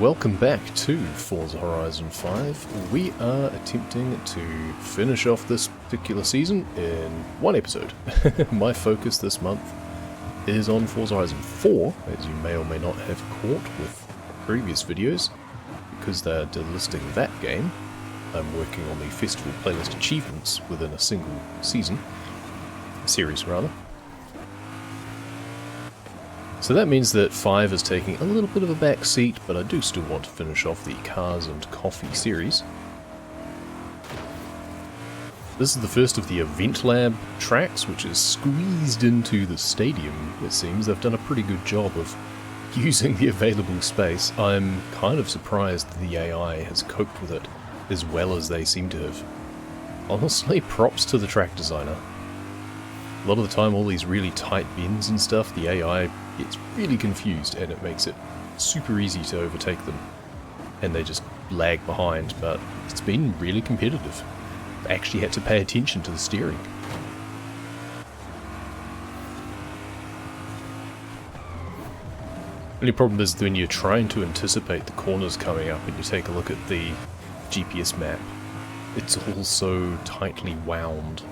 Welcome back to Forza Horizon 5. We are attempting to finish off this particular season in one episode. My focus this month is on Forza Horizon 4, as you may or may not have caught with previous videos, because they're delisting that game. I'm working on the festival playlist achievements within a single season, series rather. So that means that 5 is taking a little bit of a back seat, but I do still want to finish off the Cars and Coffee series. This is the first of the Event Lab tracks, which is squeezed into the stadium, it seems. They've done a pretty good job of using the available space. I'm kind of surprised the AI has coped with it as well as they seem to have. Honestly, props to the track designer. A lot of the time, all these really tight bends and stuff, the AI gets really confused and it makes it super easy to overtake them. And they just lag behind, but it's been really competitive. I actually had to pay attention to the steering. The only problem is when you're trying to anticipate the corners coming up and you take a look at the GPS map, it's all so tightly wound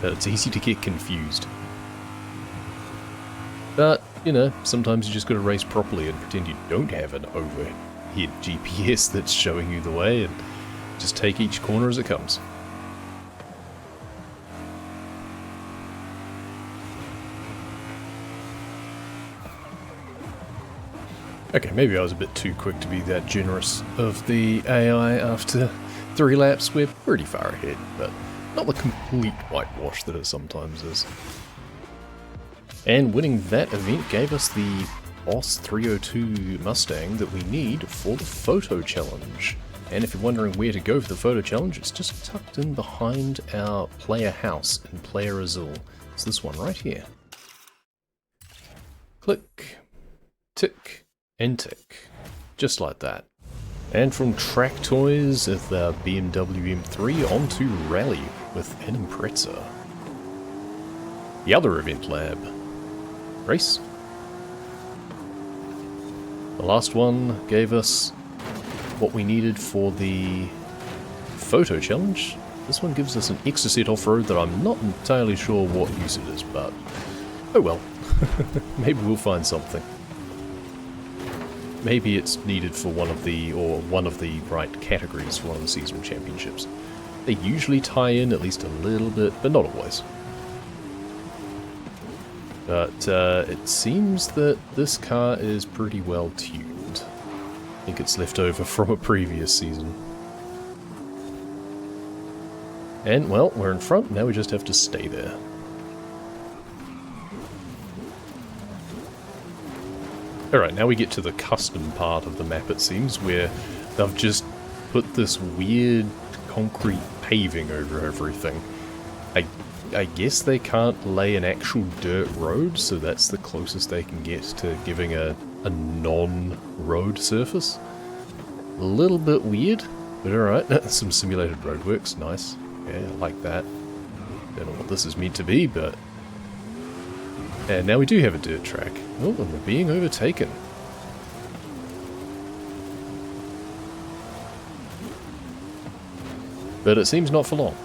that it's easy to get confused. But, you know, sometimes you just gotta race properly and pretend you don't have an overhead GPS that's showing you the way and just take each corner as it comes. Okay, maybe I was a bit too quick to be that generous of the AI after 3 laps. We're pretty far ahead, but not the complete whitewash that it sometimes is. And winning that event gave us the Boss 302 Mustang that we need for the photo challenge. And if you're wondering where to go for the photo challenge, it's just tucked in behind our player house in Player Azul. It's this one right here. Click, tick, and tick. Just like that. And from Track Toys with our BMW M3 onto Rally with an Impreza. The other Event Lab. Race. The last one gave us what we needed for the photo challenge. This one gives us an extra set off-road that I'm not entirely sure what use it is, but oh well. Maybe we'll find something. Maybe it's needed for one of the right categories for one of the seasonal championships. They usually tie in at least a little bit, but not always. But it seems that this car is pretty well tuned. I think it's left over from a previous season. And, well, we're in front, now we just have to stay there. Alright, now we get to the custom part of the map, it seems, where they've just put this weird concrete paving over everything. I guess they can't lay an actual dirt road, so that's the closest they can get to giving a non-road surface. A little bit weird, but alright. Some simulated roadworks, nice. Yeah, I like that. Don't know what this is meant to be, but... And now we do have a dirt track. Oh, and we're being overtaken. But it seems not for long.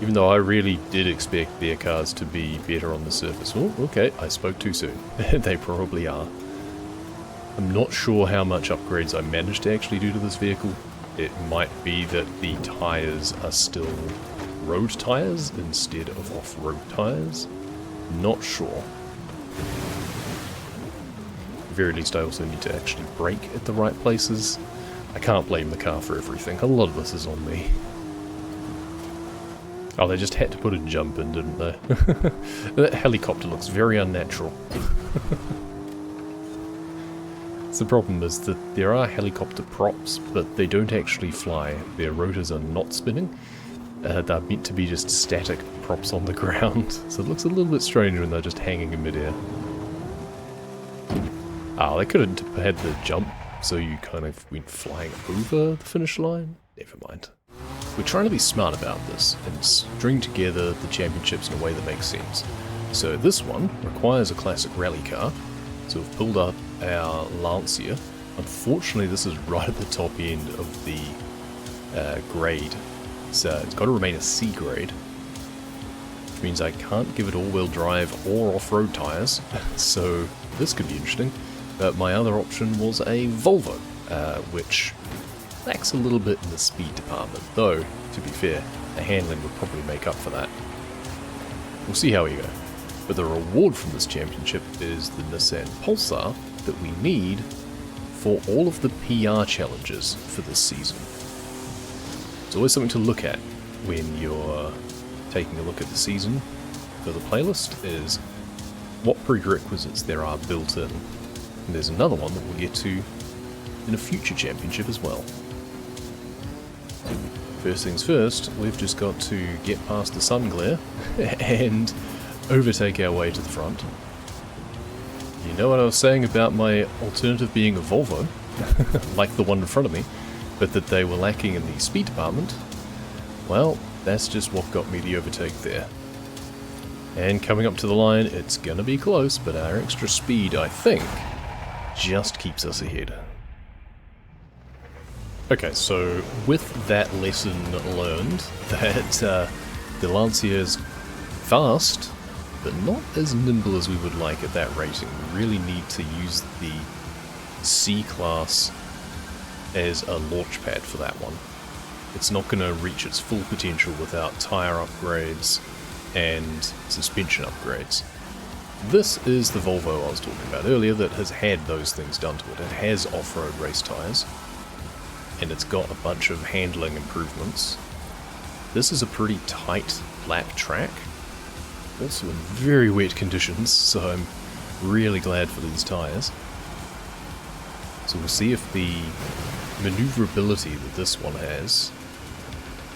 Even though I really did expect their cars to be better on the surface. Oh, okay, I spoke too soon. They probably are. I'm not sure how much upgrades I managed to actually do to this vehicle. It might be that the tyres are still road tyres instead of off-road tyres. Not sure. At the very least, I also need to actually brake at the right places. I can't blame the car for everything. A lot of this is on me. Oh, they just had to put a jump in, didn't they? That helicopter looks very unnatural. The problem is that there are helicopter props, but they don't actually fly. Their rotors are not spinning. They're meant to be just static props on the ground, so it looks a little bit strange when they're just hanging in midair. Ah, they could have had the jump, so you kind of went flying over the finish line. Never mind. We're trying to be smart about this and string together the championships in a way that makes sense. So this one requires a classic rally car, So we've pulled up our Lancia. Unfortunately, this is right at the top end of the grade, so it's got to remain a C grade, which means I can't give it all-wheel drive or off-road tyres, so this could be interesting. But my other option was a Volvo, which lacks a little bit in the speed department, though, to be fair, the handling would probably make up for that. We'll see how we go. But the reward from this championship is the Nissan Pulsar that we need for all of the PR challenges for this season. It's always something to look at when you're taking a look at the season for the playlist, is what prerequisites there are built in. And there's another one that we'll get to in a future championship as well. First things first, we've just got to get past the sun glare and overtake our way to the front. You know what I was saying about my alternative being a Volvo, like the one in front of me, but that they were lacking in the speed department? Well, that's just what got me the overtake there. And coming up to the line, it's gonna be close, but our extra speed, I think, just keeps us ahead. Okay, so with that lesson learned, that the Lancia is fast, but not as nimble as we would like at that rating. We really need to use the C-Class as a launch pad for that one. It's not going to reach its full potential without tyre upgrades and suspension upgrades. This is the Volvo I was talking about earlier that has had those things done to it. It has off-road race tyres, and it's got a bunch of handling improvements. This is a pretty tight, lap track, also in very wet conditions, so I'm really glad for these tyres. So we'll see if the maneuverability that this one has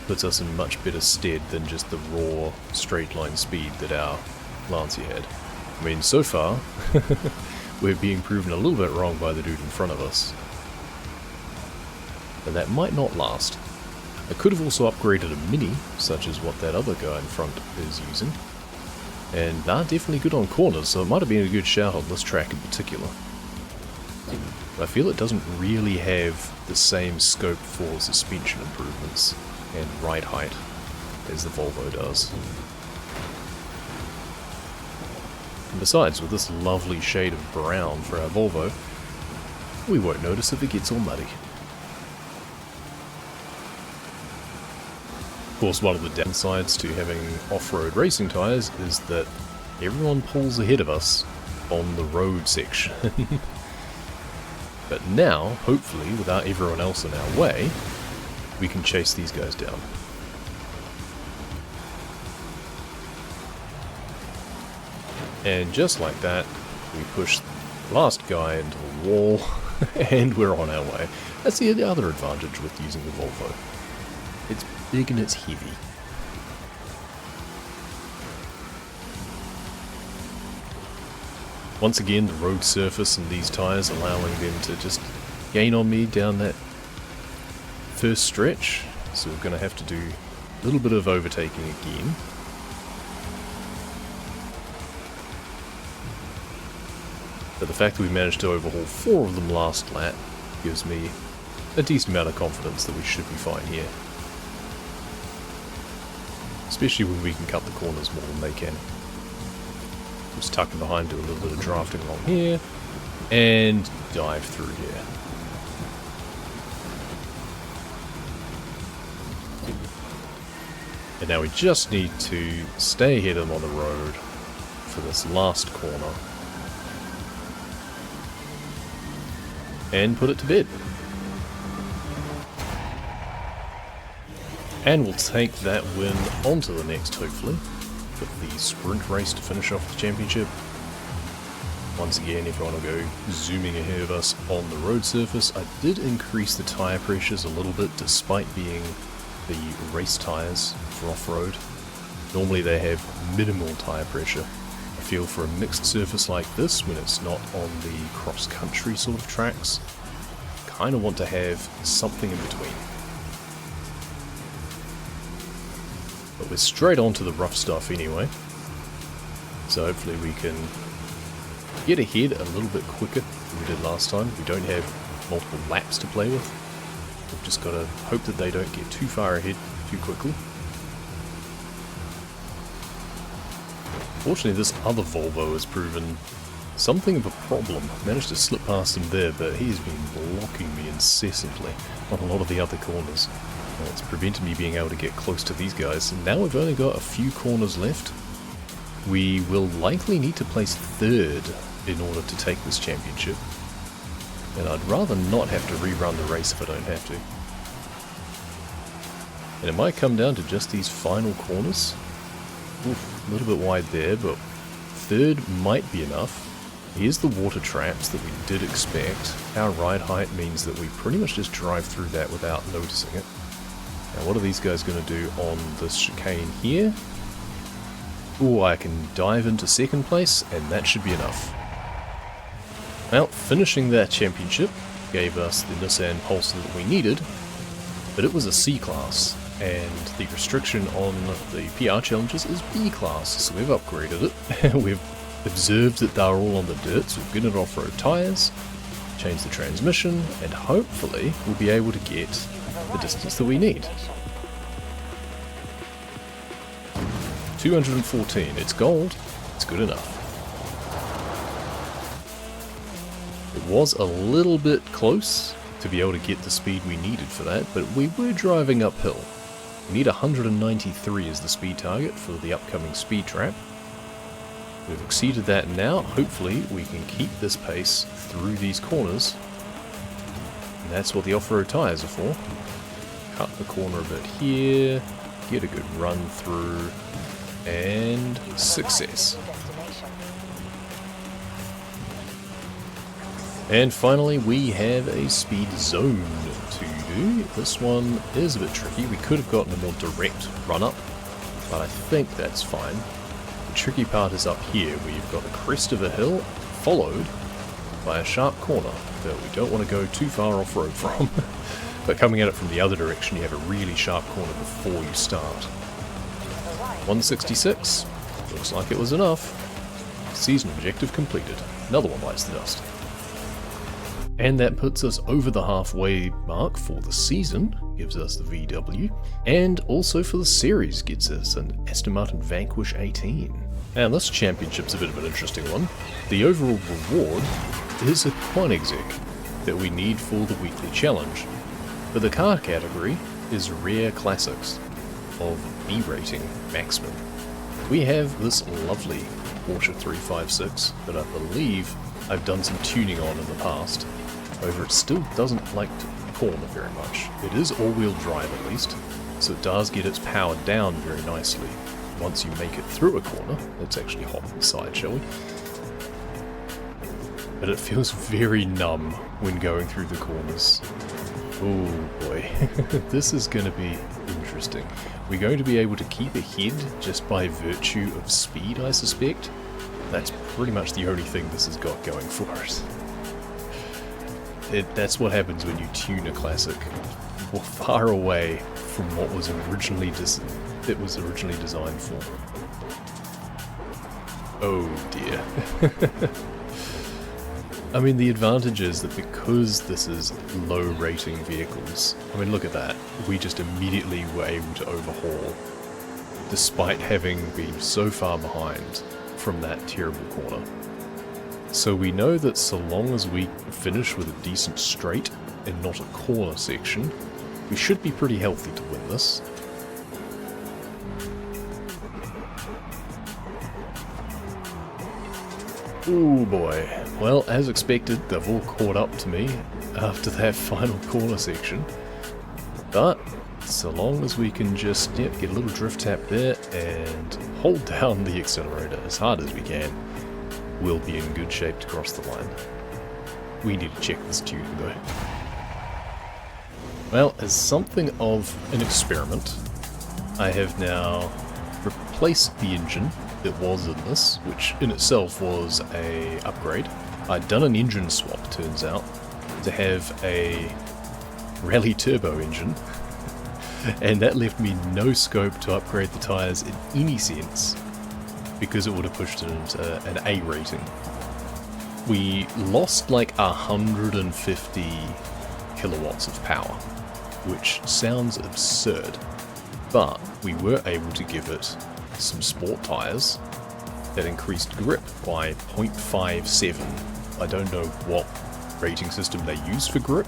puts us in much better stead than just the raw straight line speed that our Lancia had. I mean, so far, we're being proven a little bit wrong by the dude in front of us. And that might not last. I could have also upgraded a Mini, such as what that other guy in front is using. And they're definitely good on corners, so it might have been a good shout on this track in particular. I feel it doesn't really have the same scope for suspension improvements and ride height as the Volvo does. And besides, with this lovely shade of brown for our Volvo, we won't notice if it gets all muddy. Of course, one of the downsides to having off-road racing tyres is that everyone pulls ahead of us on the road section. But now, hopefully, without everyone else in our way, we can chase these guys down. And just like that, we push the last guy into the wall, and we're on our way. That's the other advantage with using the Volvo. It's big and it's heavy. Once again, the road surface and these tyres allowing them to just gain on me down that first stretch. So we're going to have to do a little bit of overtaking again. But the fact that we managed to overhaul 4 of them last lap gives me a decent amount of confidence that we should be fine here. Especially when we can cut the corners more than they can. Just tuck in behind, do a little bit of drafting along here, and dive through here. And now we just need to stay ahead of them on the road for this last corner. And put it to bed. And we'll take that win onto the next, hopefully, with the sprint race to finish off the championship. Once again, everyone will go zooming ahead of us on the road surface. I did increase the tyre pressures a little bit, despite being the race tyres for off-road. Normally they have minimal tyre pressure. I feel for a mixed surface like this, when it's not on the cross-country sort of tracks, kind of want to have something in between. But we're straight onto the rough stuff anyway, so hopefully we can get ahead a little bit quicker than we did last time. We don't have multiple laps to play with. We've just got to hope that they don't get too far ahead too quickly. Fortunately, this other Volvo has proven something of a problem. Managed to slip past him there, but he's been blocking me incessantly on a lot of the other corners. It's prevented me being able to get close to these guys. And now we've only got a few corners left. We will likely need to place third in order to take this championship. And I'd rather not have to rerun the race if I don't have to. And it might come down to just these final corners. Oof, a little bit wide there, but third might be enough. Here's the water traps that we did expect. Our ride height means that we pretty much just drive through that without noticing it. Now what are these guys going to do on this chicane here? Ooh, I can dive into second place, and that should be enough. Well, finishing that championship gave us the Nissan Pulsar that we needed, but it was a C-Class, and the restriction on the PR challenges is B-Class, so we've upgraded it. We've observed that they're all on the dirt, so we've given it off-road tyres, changed the transmission, and hopefully we'll be able to get the distance that we need. 214, it's gold, it's good enough. It was a little bit close to be able to get the speed we needed for that, but we were driving uphill. We need 193 as the speed target for the upcoming speed trap. We've exceeded that now. Hopefully we can keep this pace through these corners. And that's what the off-road tyres are for. Cut the corner a bit here, get a good run through, and success. And finally we have a speed zone to do. This one is a bit tricky. We could have gotten a more direct run-up, but I think that's fine. The tricky part is up here, where you've got a crest of a hill, followed by a sharp corner that we don't want to go too far off-road from. But coming at it from the other direction, you have a really sharp corner before you start. 166. Looks like it was enough. Season objective completed. Another one bites the dust. And that puts us over the halfway mark for the season, gives us the VW, and also for the series gets us an Aston Martin Vanquish 18. Now this championship's a bit of an interesting one. The overall reward is a Koenigsegg that we need for the weekly challenge, but the car category is Rare Classics of B rating maximum. We have this lovely Porsche 356 that I believe I've done some tuning on in the past. However, it still doesn't like to corner very much. It is all-wheel drive at least, so it does get its power down very nicely. Once you make it through a corner, let's actually hop inside, shall we? But it feels very numb when going through the corners. Oh boy, this is going to be interesting. We're going to be able to keep ahead just by virtue of speed, I suspect. That's pretty much the only thing this has got going for it. That's what happens when you tune a classic. We're far away from what was originally designed for. Oh dear. I mean, the advantage is that because this is low rating vehicles, I mean look at that, we just immediately were able to overhaul, despite having been so far behind from that terrible corner. So we know that so long as we finish with a decent straight and not a corner section, we should be pretty healthy to win this. Ooh boy. Well, as expected, they've all caught up to me after that final corner section. But so long as we can just get a little drift tap there and hold down the accelerator as hard as we can, we'll be in good shape to cross the line. We need to check this tuning though. Well, as something of an experiment, I have now replaced the engine that was in this, which in itself was a upgrade. I'd done an engine swap, turns out, to have a Rally Turbo engine, and that left me no scope to upgrade the tyres in any sense, because it would have pushed it into an A rating. we lost like 150 kilowatts of power, which sounds absurd, but we were able to give it some sport tyres that increased grip by 0.57. I don't know what rating system they use for grip,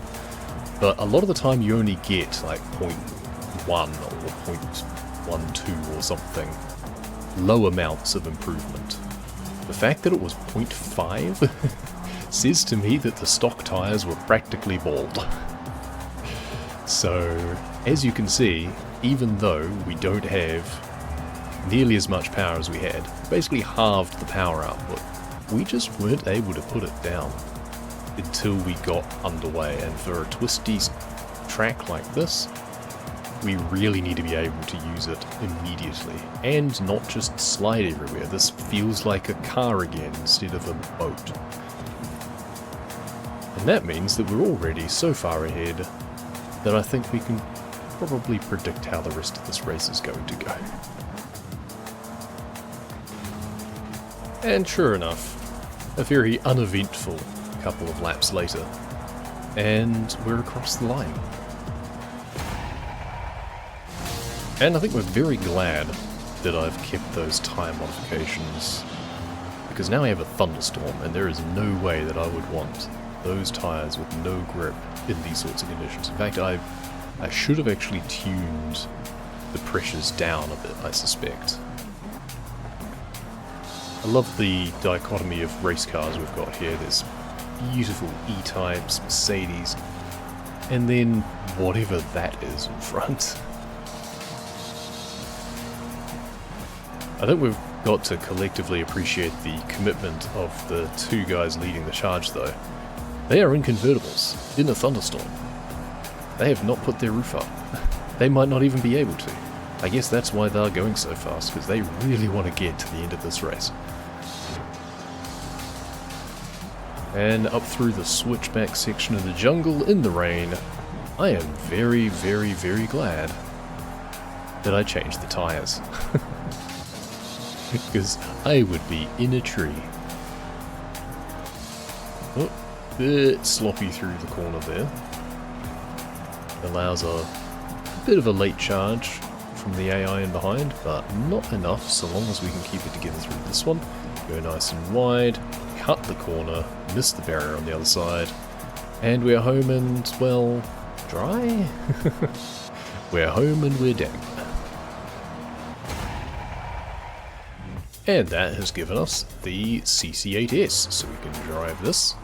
but a lot of the time you only get like 0.1 or 0.12 or something, low amounts of improvement. The fact that it was 0.5 says to me that the stock tyres were practically bald. So, as you can see, even though we don't have nearly as much power as we had, basically halved the power output, we just weren't able to put it down until we got underway. And for a twisty track like this, we really need to be able to use it immediately, and not just slide everywhere. This feels like a car again instead of a boat. And that means that we're already so far ahead that I think we can probably predict how the rest of this race is going to go. And sure enough, a very uneventful couple of laps later, and we're across the line. And I think we're very glad that I've kept those tyre modifications, because now I have a thunderstorm, and there is no way that I would want those tyres with no grip in these sorts of conditions. In fact, I should have actually tuned the pressures down a bit, I suspect. I love the dichotomy of race cars we've got here. There's beautiful E-types, Mercedes, and then whatever that is in front. I think we've got to collectively appreciate the commitment of the two guys leading the charge though. They are in convertibles, in a thunderstorm. They have not put their roof up. They might not even be able to. I guess that's why they're going so fast, because they really want to get to the end of this race. And up through the switchback section of the jungle in the rain, I am very, very, very glad that I changed the tyres. Because I would be in a tree. Oh, bit sloppy through the corner there. Allows a bit of a late charge from the AI in behind, but not enough so long as we can keep it together through this one. Go nice and wide, cut the corner, miss the barrier on the other side, and we're home and, well, dry? We're home and we're damp. And that has given us the CC8S, so we can drive this.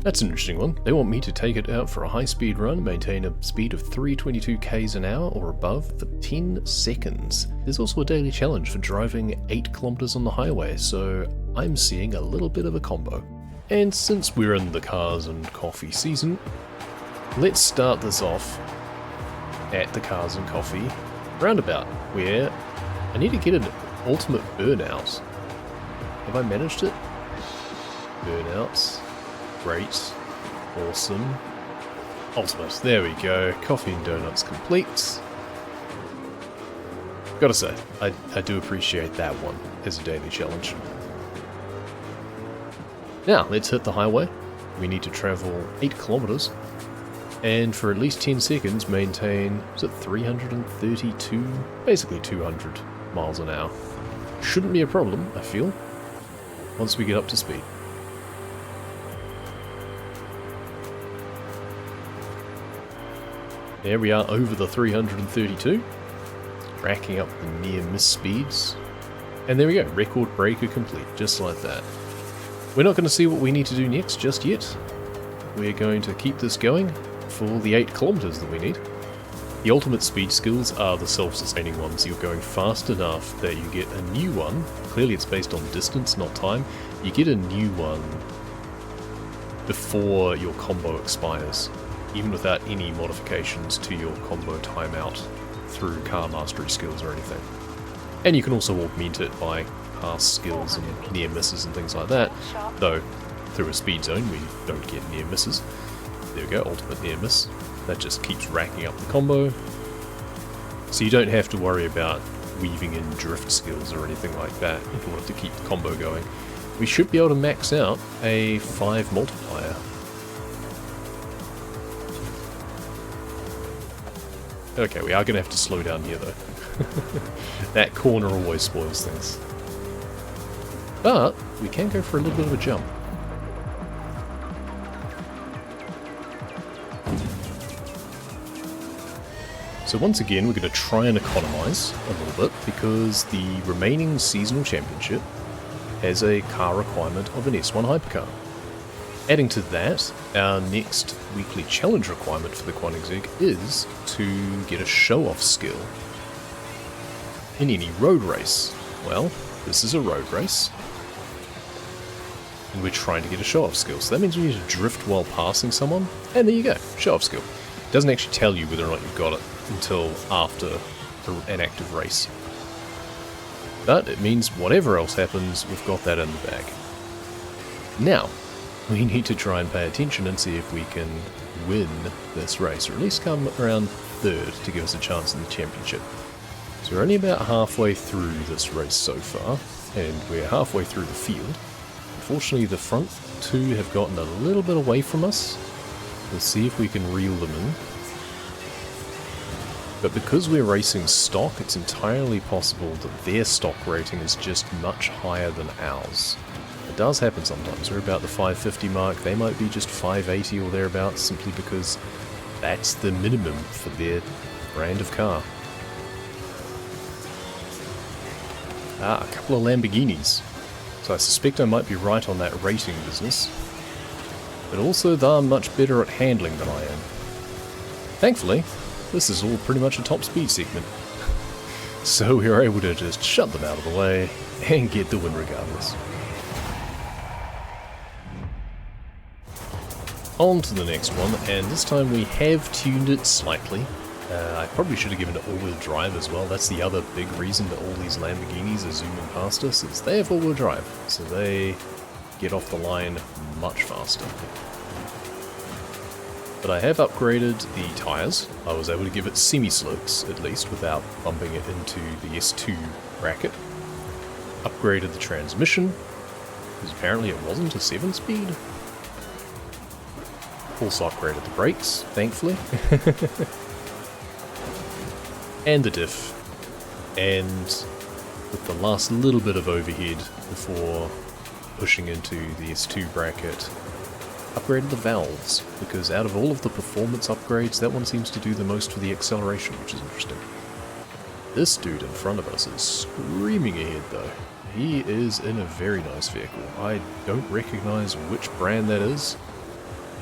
That's an interesting one. They want me to take it out for a high-speed run, maintain a speed of 322 km an hour or above for 10 seconds. There's also a daily challenge for driving 8 kilometers on the highway, so I'm seeing a little bit of a combo. And since we're in the cars and coffee season, let's start this off at the cars and coffee roundabout, where I need to get an ultimate burnout. Have I managed it? Burnouts. Great. Awesome. Ultimate. There we go. Coffee and donuts complete. Gotta say, I do appreciate that one as a daily challenge. Now, let's hit the highway. We need to travel 8 kilometers, and for at least 10 seconds maintain, is it 332? Basically 200 miles an hour. Shouldn't be a problem, I feel, once we get up to speed. There we are over the 332, racking up the near miss speeds, and there we go, record breaker complete, just like that. We're not going to see what we need to do next just yet. We're going to keep this going for the 8 kilometers that we need. The ultimate speed skills are the self-sustaining ones. You're going fast enough that you get a new one. Clearly it's based on distance, not time. You get a new one before your combo expires, even without any modifications to your combo timeout through car mastery skills or anything. And you can also augment it by past skills and near misses and things like that, though through a speed zone we don't get near misses. There we go, ultimate near miss. That just keeps racking up the combo. So you don't have to worry about weaving in drift skills or anything like that in order to keep the combo going. we should be able to max out a 5 multiplier. Okay, we are going to have to slow down here though. That corner always spoils things. But we can go for a little bit of a jump. So once again, we're going to try and economize a little bit because the remaining seasonal championship has a car requirement of an S1 hypercar. Adding to that, our next weekly challenge requirement for the Koenigsegg is to get a show-off skill in any road race. Well, this is a road race, and we're trying to get a show-off skill. So that means we need to drift while passing someone, and there you go, show-off skill. It doesn't actually tell you whether or not you've got it until after an active race. But it means whatever else happens, we've got that in the bag. Now, we need to try and pay attention and see if we can win this race, or at least come around third to give us a chance in the championship. So we're only about halfway through this race so far, and we're halfway through the field. Unfortunately, the front two have gotten a little bit away from us. We'll see if we can reel them in. But because we're racing stock, it's entirely possible that their stock rating is just much higher than ours. It does happen sometimes. We're about the 550 mark, they might be just 580 or thereabouts, simply because that's the minimum for their brand of car. Ah, a couple of Lamborghinis. So I suspect I might be right on that rating business. But also they're much better at handling than I am. Thankfully, this is all pretty much a top speed segment. So we are able to just shut them out of the way and get the win regardless. On to the next one, and this time we have tuned it slightly. I probably should have given it all-wheel drive as well. That's the other big reason that all these Lamborghinis are zooming past us, is they have all-wheel drive, so they get off the line much faster. But I have upgraded the tyres. I was able to give it semi-slicks, at least, without bumping it into the S2 bracket. Upgraded the transmission, because apparently it wasn't a 7-speed. Also upgraded the brakes, thankfully. And the diff. And with the last little bit of overhead before pushing into the S2 bracket, upgraded the valves, because out of all of the performance upgrades, that one seems to do the most for the acceleration, which is interesting. This dude in front of us is screaming ahead though. He is in a very nice vehicle. I don't recognize which brand that is.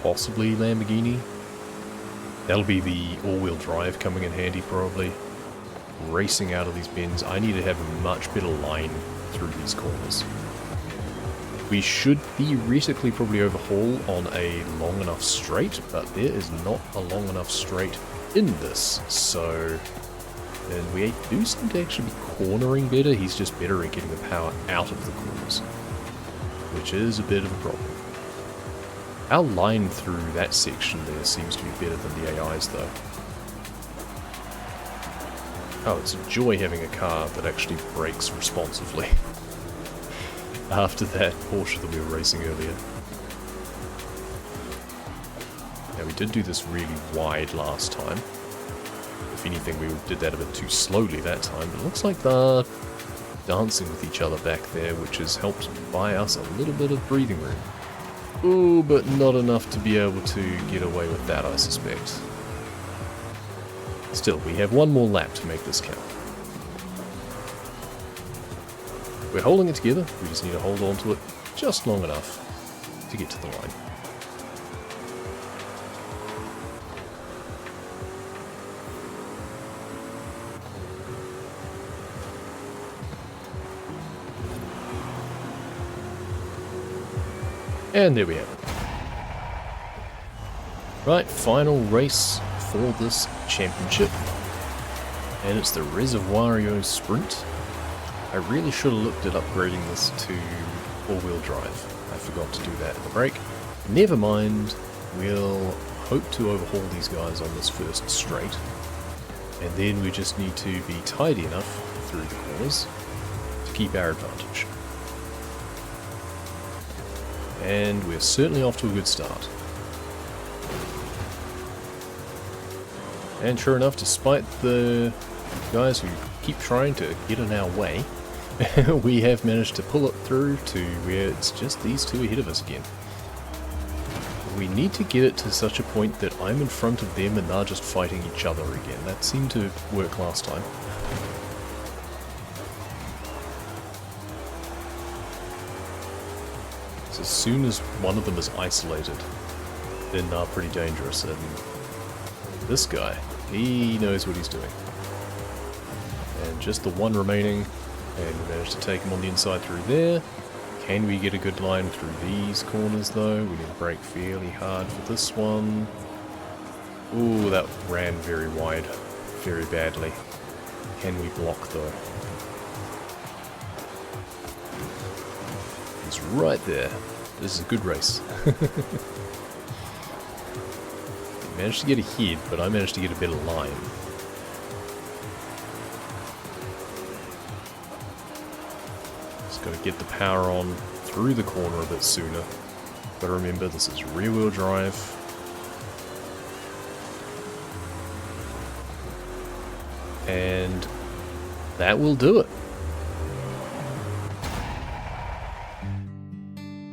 Possibly Lamborghini. That'll be the all-wheel drive coming in handy probably. Racing out of these bends, I need to have a much better line through these corners. We should theoretically probably overhaul on a long enough straight, but there is not a long enough straight in this, so... And we do seem to actually be cornering better, he's just better at getting the power out of the corners, which is a bit of a problem. Our line through that section there seems to be better than the AI's though. Oh, it's a joy having a car that actually brakes responsively. After that Porsche that we were racing earlier. Now we did do this really wide last time. If anything, we did that a bit too slowly that time, but it looks like they're dancing with each other back there, which has helped buy us a little bit of breathing room. Ooh, but not enough to be able to get away with that, I suspect. Still, we have one more lap to make this count. We're holding it together, we just need to hold on to it just long enough to get to the line. And there we have it. Right, final race for this championship. And it's the Reservoirio Sprint. I really should have looked at upgrading this to all-wheel drive. I forgot to do that at the break. Never mind, we'll hope to overhaul these guys on this first straight. And then we just need to be tidy enough through the corners to keep our advantage. And we're certainly off to a good start. And sure enough, despite the guys who keep trying to get in our way, we have managed to pull it through to where it's just these two ahead of us again. We need to get it to such a point that I'm in front of them and they're just fighting each other again. That seemed to work last time. So as soon as one of them is isolated, then they're pretty dangerous. And this guy, he knows what he's doing. And just the one remaining, and we managed to take him on the inside through there. Can we get a good line through these corners though? We need to brake fairly hard for this one. Ooh, that ran very wide, very badly. Can we block though? He's right there. This is a good race. Managed to get ahead, but I managed to get a better line. Just got to get the power on through the corner a bit sooner. But remember, this is rear wheel drive. And that will do it.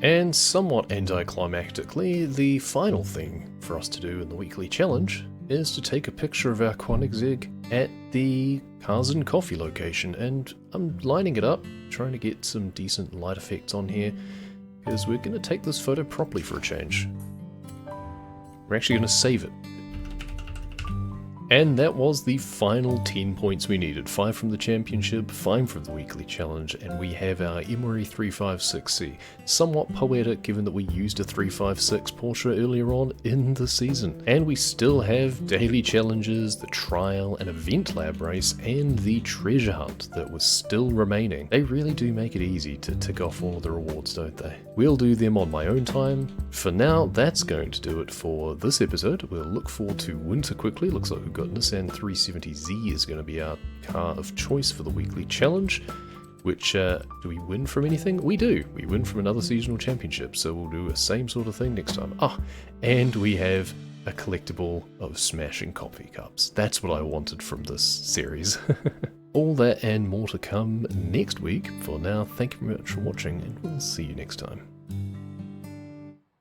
And somewhat anticlimactically, the final thing for us to do in the weekly challenge is to take a picture of our Koenigsegg at the Cars and Coffee location, and I'm lining it up, trying to get some decent light effects on here, because we're going to take this photo properly for a change. We're actually going to save it. And that was the final 10 points we needed. 5 from the championship, 5 from the weekly challenge, and we have our Emery 356C. Somewhat poetic given that we used a 356 Porsche earlier on in the season. And we still have daily challenges, the trial, an event lab race, and the treasure hunt that was still remaining. They really do make it easy to tick off all of the rewards, don't they? We'll do them on my own time. For now, that's going to do it for this episode. We'll look forward to winter quickly. Looks like we've got Nissan 370Z is going to be our car of choice for the weekly challenge, which, do we win from anything? We do. We win from another seasonal championship, so we'll do the same sort of thing next time. Ah, and we have a collectible of smashing coffee cups. That's what I wanted from this series. All that and more to come next week. For now, thank you very much for watching, and we'll see you next time.